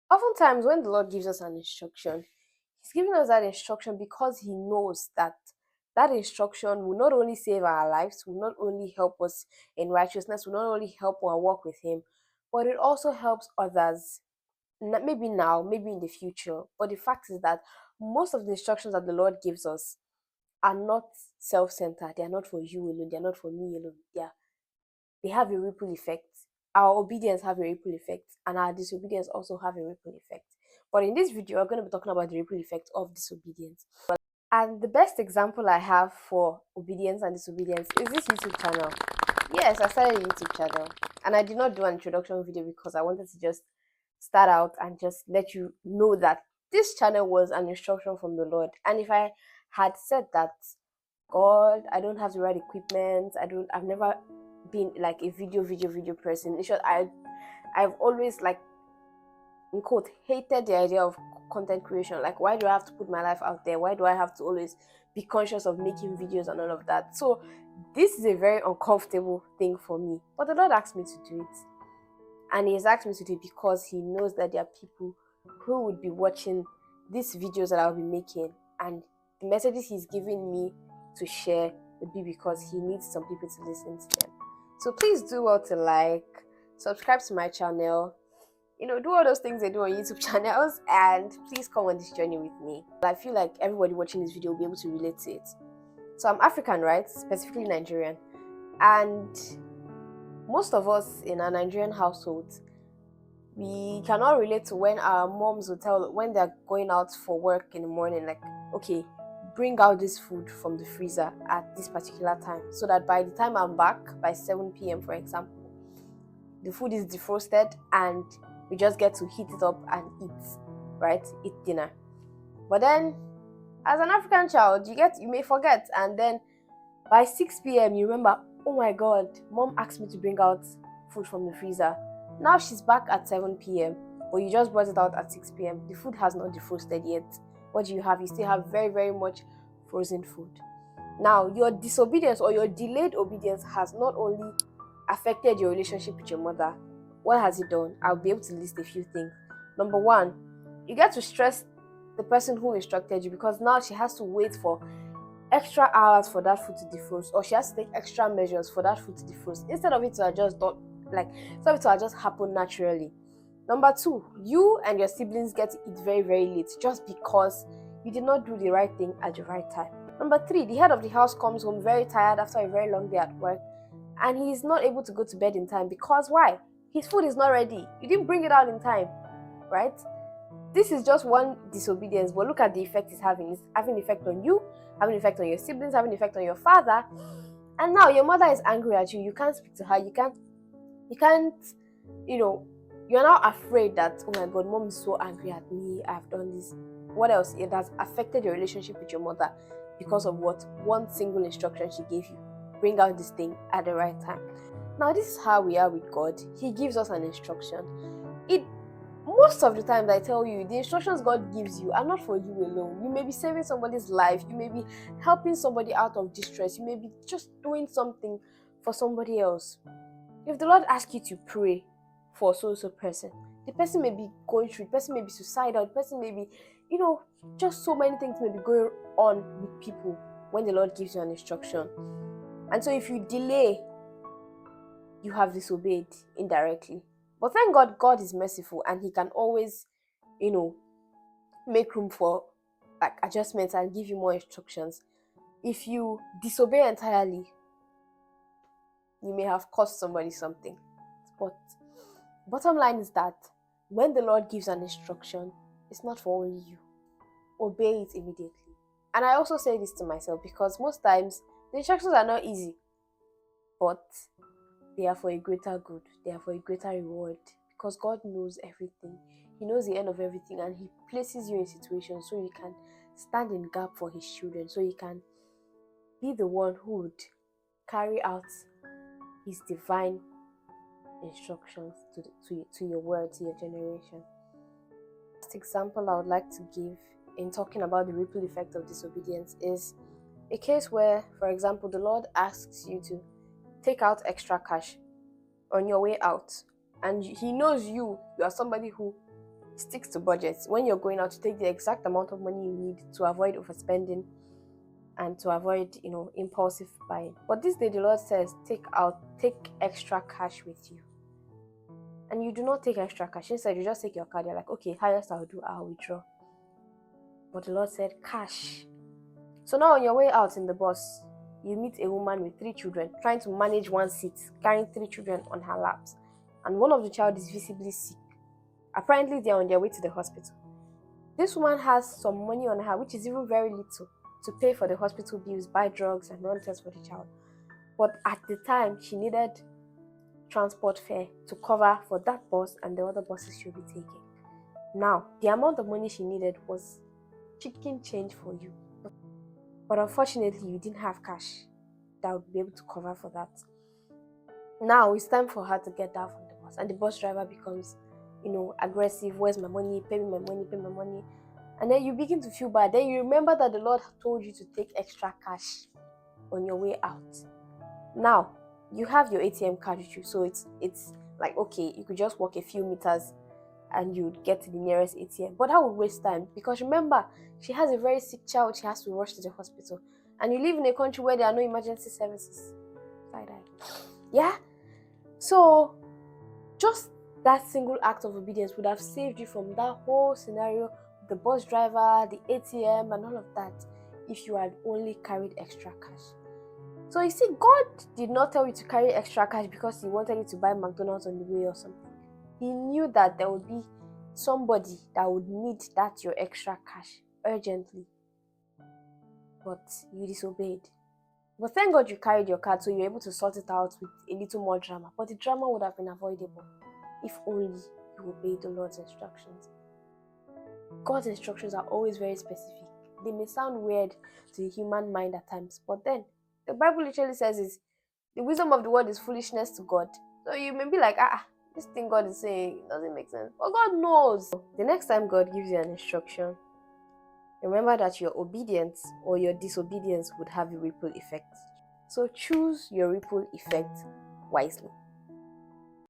Oftentimes, when the Lord gives us an instruction, He's giving us that instruction because He knows that that instruction will not only save our lives, will not only help us in righteousness, will not only help our walk with Him, but it also helps others. Maybe now, maybe in the future. But the fact is that most of the instructions that the Lord gives us are not self-centered. They are not for you alone. They are not for me alone. They have a ripple effect. Our obedience have a ripple effect, and our disobedience also have a ripple effect. But in this video, we're going to be talking about the ripple effect of disobedience. And the best example I have for obedience and disobedience is this YouTube channel. Yes, I started a YouTube channel, and I did not do an introduction video because I wanted to just start out and just let you know that this channel was an instruction from the Lord. And if I had said that, God, I don't have the right equipment, I've never been like a video person. In short, I've always, like, in quote, hated the idea of content creation. Like, why do I have to put my life out there? Why do I have to always be conscious of making videos and all of that? So this is a very uncomfortable thing for me, but the Lord asked me to do it, and He has asked me to do it because He knows that there are people who would be watching these videos that I'll be making, and the messages He's giving me to share would be because He needs some people to listen to them. So please do well to like, subscribe to my channel, do all those things they do on YouTube channels, and please come on this journey with me. I feel like everybody watching this video will be able to relate to it. So I'm African, right? Specifically Nigerian. And most of us in our Nigerian households, we cannot relate to when our moms will tell, when they're going out for work in the morning, like, okay, bring out this food from the freezer at this particular time, so that by the time I'm back, by 7 p.m. for example, the food is defrosted and we just get to heat it up and eat, right? Eat dinner. But then, as an African child, you may forget, and then by 6 p.m. you remember, oh my God, mom asked me to bring out food from the freezer. Now she's back at 7 p.m., but you just brought it out at 6 p.m. The food has not defrosted yet. What do you have? You still have very, very much frozen food. Now, your disobedience or your delayed obedience has not only affected your relationship with your mother. What has it done? I'll be able to list a few things. Number one, you get to stress the person who instructed you, because now she has to wait for extra hours for that food to defrost, or she has to take extra measures for that food to defrost, instead of it to just happen naturally. Number two, you and your siblings get to eat very, very late just because you did not do the right thing at the right time. Number three, the head of the house comes home very tired after a very long day at work, and he is not able to go to bed in time because why? His food is not ready. You didn't bring it out in time, right? This is just one disobedience, but look at the effect it's having. It's having an effect on you, having an effect on your siblings, having an effect on your father. And now your mother is angry at you. You can't speak to her. You can't, you're now afraid that, oh my God, mom is so angry at me. I've done this. What else? It has affected your relationship with your mother because of what? One single instruction she gave you. Bring out this thing at the right time. Now, this is how we are with God. He gives us an instruction. Most of the times, I tell you, the instructions God gives you are not for you alone. You may be saving somebody's life. You may be helping somebody out of distress. You may be just doing something for somebody else. If the Lord asks you to pray for a so-so person, the person may be going through, the person may be suicidal, the person may be, just so many things may be going on with people when the Lord gives you an instruction. And so if you delay, you have disobeyed indirectly. But thank God, God is merciful, and He can always, make room for adjustments and give you more instructions. If you disobey entirely, you may have cost somebody something. But bottom line is that when the Lord gives an instruction, it's not for only you. Obey it immediately. And I also say this to myself because most times the instructions are not easy, but they are for a greater good. They are for a greater reward, because God knows everything. He knows the end of everything, and He places you in situations so you can stand in gap for His children, so you can be the one who would carry out His divine instructions to your word, to your generation. Last example I would like to give in talking about the ripple effect of disobedience is a case where, for example, the Lord asks you to take out extra cash on your way out, and He knows you are somebody who Stick to budgets. When you're going out, to take the exact amount of money you need to avoid overspending and to avoid, impulsive buying. But this day the Lord says, take extra cash with you. And you do not take extra cash. Instead, you just take your card. You're like, okay, highest I'll withdraw. But the Lord said, cash. So now on your way out in the bus, you meet a woman with 3 children, trying to manage one seat, carrying 3 children on her laps. And one of the child is visibly sick. Apparently, they are on their way to the hospital. This woman has some money on her, which is even very little, to pay for the hospital bills, buy drugs, and run tests for the child. But at the time, she needed transport fare to cover for that bus and the other buses she'll be taking. Now, the amount of money she needed was chicken change for you. But unfortunately, you didn't have cash that would be able to cover for that. Now, it's time for her to get down from the bus. And the bus driver becomes, aggressive. Where's my money? Pay me my money, pay my money. And then you begin to feel bad. Then you remember that the Lord told you to take extra cash on your way out. Now, you have your ATM card with you. So it's like, okay, you could just walk a few meters and you'd get to the nearest ATM. But that would waste time, because remember, she has a very sick child. She has to rush to the hospital. And you live in a country where there are no emergency services. Yeah? So, just that single act of obedience would have saved you from that whole scenario, the bus driver, the ATM, and all of that, if you had only carried extra cash. So you see, God did not tell you to carry extra cash because He wanted you to buy McDonald's on the way or something. He knew that there would be somebody that would need that your extra cash urgently. But you disobeyed. But thank God you carried your card, so you're able to sort it out with a little more drama. But the drama would have been avoidable if only you obeyed the Lord's instructions. God's instructions are always very specific. They may sound weird to the human mind at times, but then the Bible literally says is the wisdom of the world is foolishness to God. So you may be like, this thing God is saying doesn't make sense. But God knows. The next time God gives you an instruction, remember that your obedience or your disobedience would have a ripple effect. So choose your ripple effect wisely.